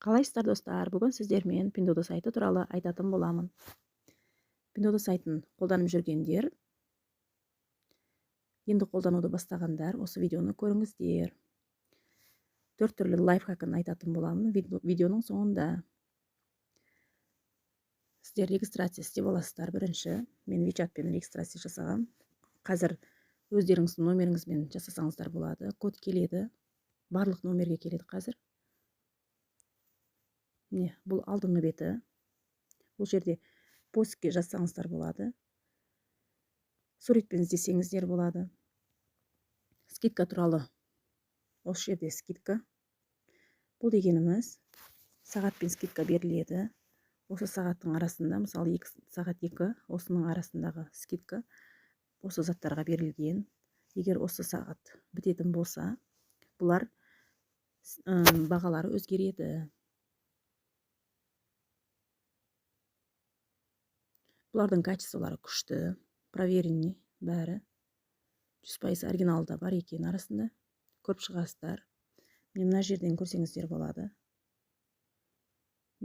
Қалайсыздар достар? Бүгін сіздермен Pinduoduo сайты туралы айтатын боламын. Pinduoduo сайтын қолданып жүргендер, енді қолдануды бастағандар, осы видеоны көріңіздер. 4 түрлі лайфхакын айтатын боламын видеоның соңында. Сіздер регистрация істеп аласыздар. Бірінші, мен WeChatпен регистрация жасағам. Қазір өздеріңіздің номеріңізбен жасасаңыздар болады. Код келеді. Барлық номерге келеді қазір. Міне, бұл алдыңғы беті. Бұл жерде постке жазсаңыздар болады. Суретпен іздесеңіздер болады. Скидка туралы. Осы жерде скидка. Бұл дегеніміз сағатпен скидка беріледі. Осы сағаттың арасында, мысалы 2 сағат 2, осының арасындағы скидка осы заттарға берілген. Егер осы сағат бітетін болса, бұлар бағалары өзгереді. Бұлардың качестволары күшті, проверенный бәрі. 100% оригиналда бар екен арасында. Көріп шығасыздар. Мына жерден көрсеңіздер болады.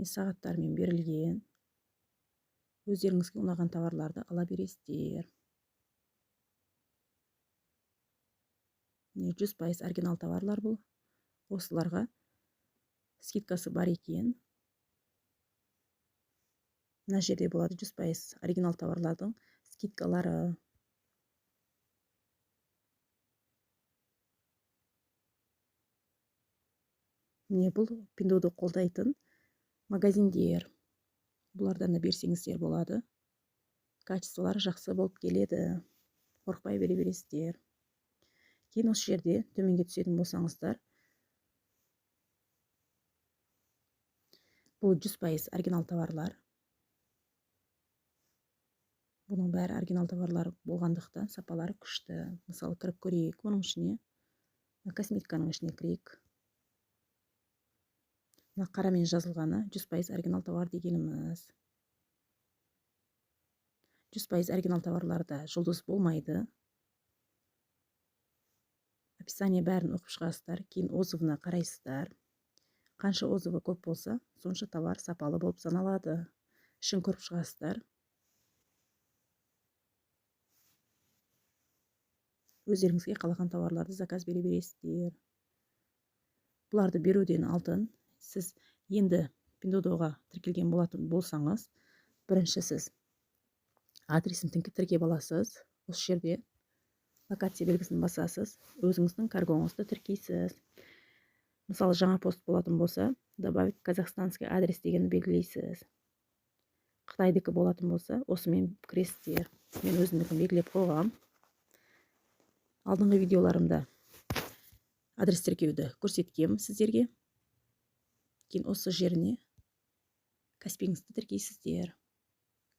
Сағаттармен берілген. Өздеріңізге ұнаған товарларды ала бересіздер. 100% оригинал товарлар бұл. Осыларға скидкасы бар екен. Мына жерде болады 100% оригинал товарлардың скидкалары. Міне бұл Pinduoduo қолдайтын магазиндер. Бұлардан да берсеңіздер болады. Качестволары жақсы болып келеді. Қорықпай бере бересіздер. Кейін осы жерде төменге түсетін болсаңыздар, бұл 100% оригинал товарлар. Бұның бәрі оригинал товарлар болғандықтан сапалары күшті. Мысалы, кіріп көрейік. Оның ішіне косметиканың ішіне кірейік. Қарамен жазылғаны 100% оригинал товар дегеніміз. 100% оригинал товарларда жұлдыз болмайды. Описание бәрін оқып шығасыздар. Кейін отзывына қарайсыздар. Қанша отзывы көп болса, сонша товар сапалы болып саналады. Ішін көріп шығасыздар. Өздеріңізге қалаған товарларды заказ бере бересіздер. Бұларды беруден алдын сіз енді Pinduoduoға тіркелген болатын болсаңыз, бірінші сіз адресін тіркеп аласыз. Осы жерде локация белгісін басасыз. Өзіңіздің каргоңызды тіркейсіз. Мысалы, жаңа пост болатын болса, добавить казахстанский адрес дегенді белгілейсіз. Қытайдікі болатын болса, осымен кіресіздер. Мен өзімдікін белгілеп қойғам. Алдыңғы видеоларымда адрес тіркеуді көрсеткем сіздерге. Кейін осы жеріне Каспиіңізді тіркейсіздер.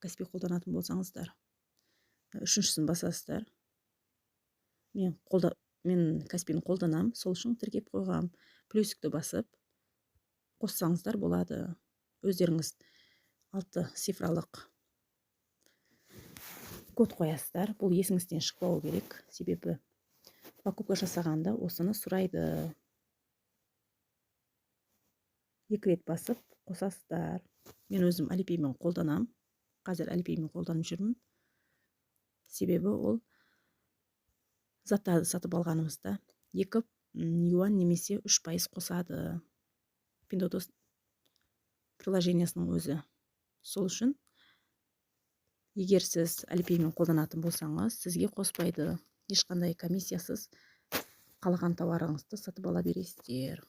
Каспи қолданатын болсаңыздар. Үшіншісін басасыздар. Мен Каспині қолданам, сол үшін тіркеп қойғам. Плюсікті басып қоссаңыздар болады. Өздеріңіз 6 цифралық код қоясыздар. Бұл есіңізден шықпауы керек. Себебі покупка жасағанда осыны сұрайды. 2 рет басып қосасыздар. Мен өзім Alipayмен қолданам. Қазір Alipayмен қолданып жүрмін. Себебі ол заттарды сатып алғанымызда 2 юан немесе 3% қосады. Pinduoduo приложениясының өзі. Сол үшін, егер сіз Alipayмен қолданатын болсаңыз, сізге қоспайды. Ешқандай комиссиясыз қалаған товарыңызды сатып ала бересіздер.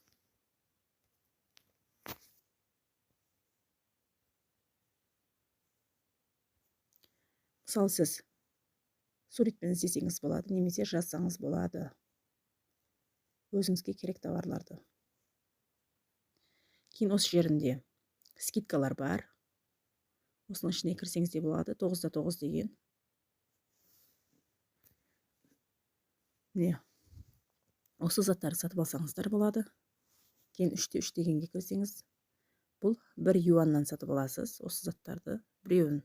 Мысалы, сіз суретпен іздесеңіз болады, немесе жазсаңыз болады. Өзіңізге керек товарларды. Кейін осы жерінде скидкалар бар. Осының ішіне кірсеңіз де болады. 9-да 9 деген. Міне, осы заттарды сатып алсаңыздар болады. Кейін 3-те 3 дегенге кірсеңіз, бұл 1 юаннан сатып аласыз. Осы заттарды біреуін.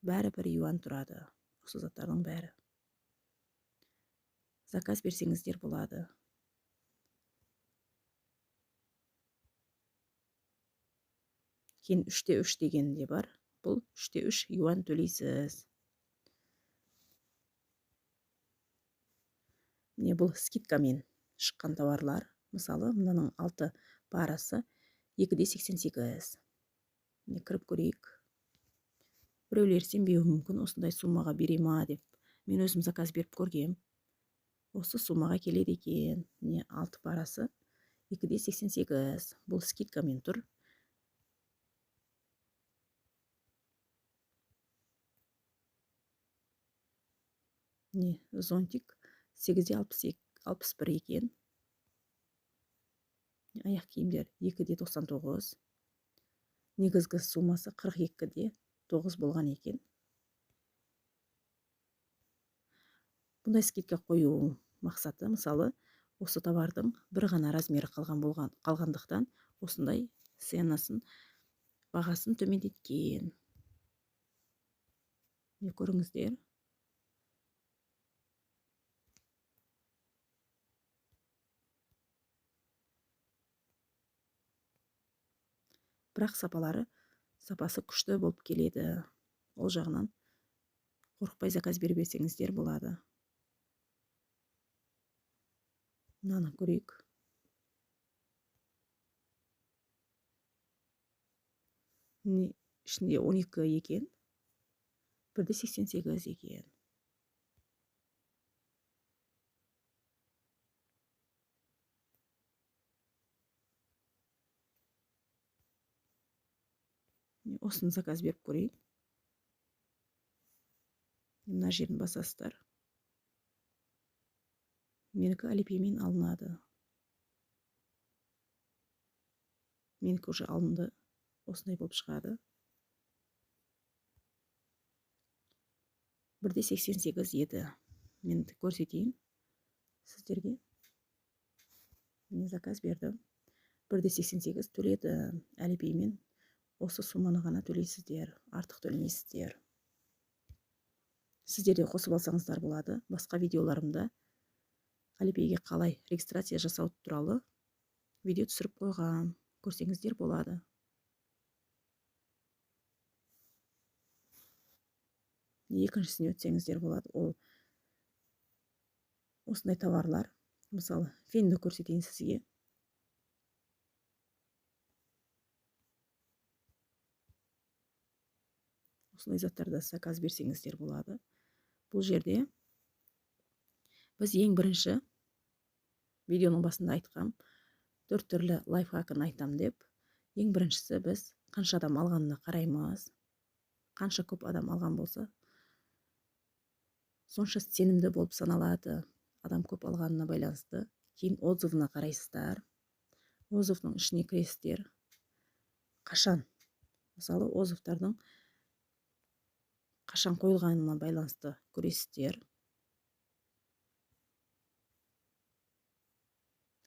Бәрі 1 юан тұрады. Осы заттардың бәрі. Заказ берсеңіздер болады. кейін 3/3 деген де бар. Бұл 3/3 юан төлейсіз. Міне бұл скидкамен шыққан тауарлар. Мысалы, мынаның 6 парасы 2,88. Міне кіріп көрейік. Біреулер сенбеуі мүмкін, осындай суммаға бере ма деп. Мен өзім заказ беріп көргем. Осы суммаға келеді екен. Міне 6 парасы 2,88. Бұл скидкамен тұр. Міне зонтик 8,61 екен. Аяқ киімдер 2,99. Негізгі суммасы 42,9 болған екен. Бұндай скидка қою мақсаты, мысалы, осы товардың бір ғана размері қалғандықтан осындай бағасын төмендеткен. Не көріңіздер. Бірақ сапасы күшті болып келеді. Ол жағынан қорықпай заказ бербесеңіздер болады. Мынаны көрейік. Ішінде 12 екен. 1,88 екен. Осыны заказ беріп көрейін. Мына жерін басасыздар. Менікі Алипеймен алынады. Менікі уже алынды. Осындай болып шығады. 1,88 еді. Мен көрсетейін сіздерге. Мен заказ бердім. 1,88 төледі. Алипеймен осы сумманы ғана төлейсіздер. Артық төлемейсіздер. Сіздер де қосып алсаңыздар болады. Басқа видеоларымда Алипейге қалай регистрация жасау туралы видео түсіріп қойған. Көрсеңіздер болады. Екіншісіне өтсеңіздер болады. Ол осындай товарлар. Мысалы, фенді көрсетейін сізге. Осындай заттарда заказ берсеңіздер болады. Бұл жерде біз ең бірінші видеоның басында айтқам 4 түрлі лайфхакын айтам деп. Ең біріншісі біз қанша адам алғанына қараймыз. Қанша көп адам алған болса, сонша сенімді болып саналады. Адам көп алғанына байланысты. Кейін отзывына қарайсыздар. Отзывның ішіне кіресіздер. Қашан? Мысалы, отзывтардың қашан қойылғанына байланысты көресіздер.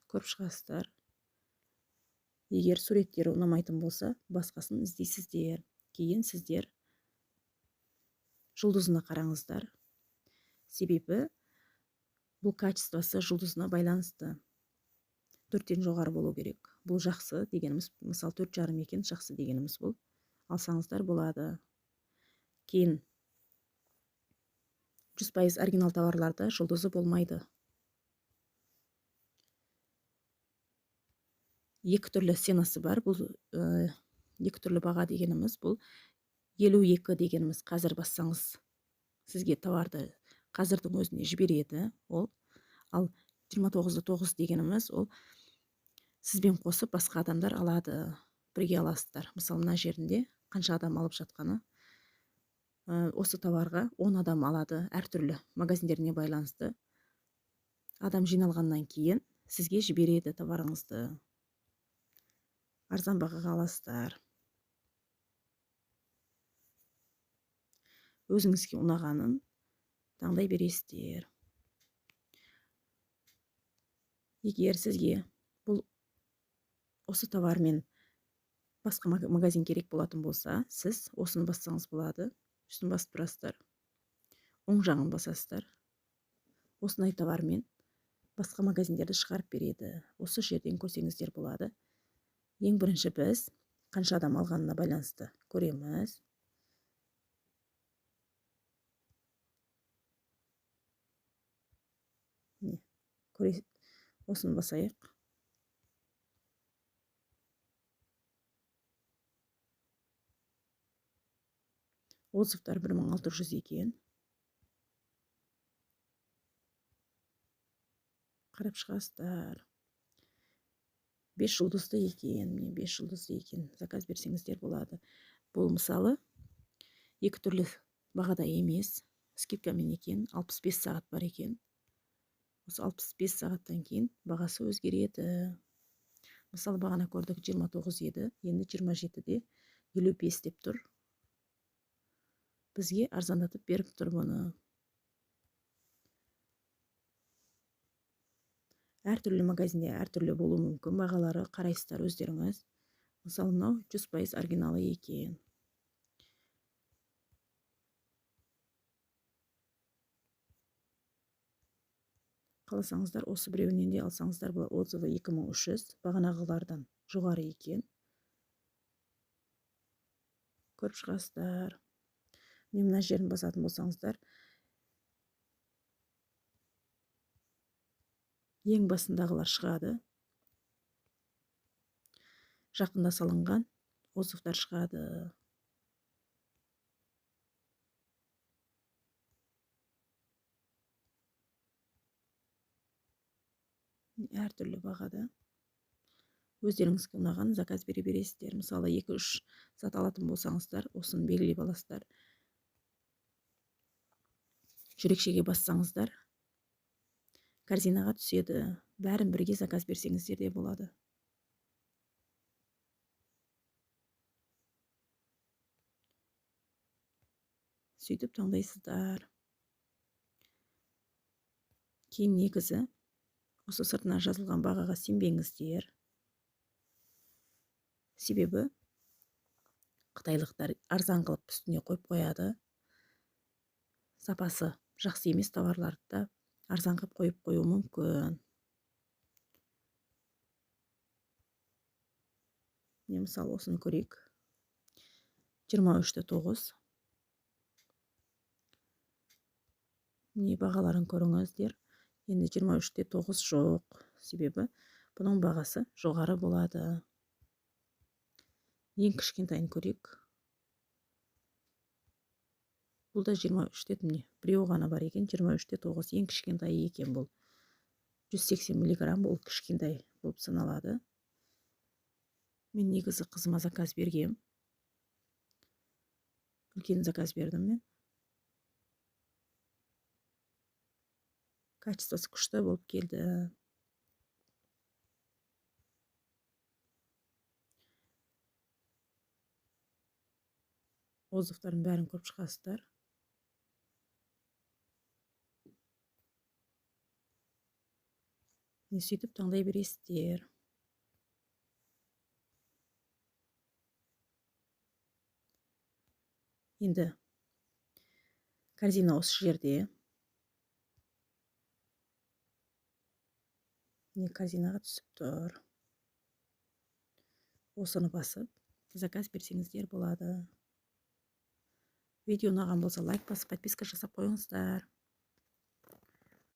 Көріп шығасыздар. Егер суреттері ұнамайтын болса, басқасын іздейсіздер. Кейін сіздер жұлдызына қараңыздар. Себебі бұл качествосы жұлдызына байланысты. 4-тен жоғары болу керек. Бұл жақсы дегеніміз, мысалы 4,5 екен, жақсы дегеніміз бұл. Алсаңыздар болады. Кейін 100% оригинал товарларда жұлдызы болмайды. Екі түрлі сенасы бар. Бұл екі түрлі баға дегеніміз бұл 52 дегеніміз. Қазір бассаңыз сізге товарды қазірдің өзіне жібереді. Ол ал 29,9 дегеніміз ол сізбен қосып басқа адамдар алады. Бірге аласыздар. Мысалы, мына жерінде қанша адам алып жатқаны. Осы товарға 10 адам алады. Әртүрлі магазиндеріне байланысты. Адам жиналғаннан кейін сізге жібереді товарыңызды. Арзан бағаға аласыздар. Өзіңізге ұнағанын таңдай бересіздер. Егер сізге бұл осы товармен басқа магазин керек болатын болса, сіз осыны бассаңыз болады. Үстін басып тұрасыздар. Оң жағын басасыздар. Осындай товармен басқа магазиндерді шығарып береді. Осы жерден көрсеңіздер болады. Ең бірінші біз қанша адам алғанына байланысты көреміз. Осыны басайық. Отзывтар 1600 екен. Қарап шығасыздар. 5 жұлдызды екен. 5 жұлдызды екен. Заказ берсеңіздер болады. Бұл мысалы 2 түрлі бағада емес. Скидкамен екен. 65 сағат бар екен. Осы 65 сағаттан кейін бағасы өзгереді. Мысалы бағана көрдік 29 еді. Енді 27-де 55 деп тұр. Бізге арзандатып беріп тұр бұны. Әртүрлі магазинде әртүрлі болуы мүмкін. Бағалары қарайсыздар өздеріңіз. Мысалы мынау 100% оригиналы екен. Қаласаңыздар осы біреуінен де алсаңыздар бұл отзывы 2300, бағанағылардан жоғары екен. Көріп шығасыздар. Мына жерін басатын болсаңыздар, ең басындағылар шығады. Жақында салынған отзывтар шығады. Әртүрлі бағада. Өздеріңізге ұнаған заказ бере бересіздер. Мысалы 2-3 зат алатын болсаңыздар, осыны белгілеп аласыздар. Жүрекшеге бассаңыздар, корзинаға түседі. Бәрін бірге заказ берсеңіздер де болады. Сөйтіп таңдайсыздар. Кейін негізі осы сыртына жазылған бағаға сенбеңіздер. Себебі қытайлықтар арзан қылып үстіне қойып қояды. Сапасы жақсы емес товарларды да арзан қылып қойып қою мүмкін. Мысалы осыны көрейік. 23-те 9. Бағаларын көріңіздер. Енді 23-те 9 жоқ. Себебі бұның бағасы жоғары болады. Ең кішкентайын көрейік. Бұл да 23-те біреу ғана бар екен. 23-те 9 ең кішкентай екен бұл. 180 мг бұл кішкентай болып саналады. Мен негізі қызыма заказ бергем. Үлкен заказ бердім мен. Качествосы күшті болып келді. Отзывтарын бәрін көріп шығасыздар. Сөйтіп таңдай бересіздер. Енді корзина осы жерде. Корзинаға түсіп тұр. Осыны басып, заказ берсеңіздер болады. Видео ұнаған болса лайк басып, подписка жасап қойыңыздар.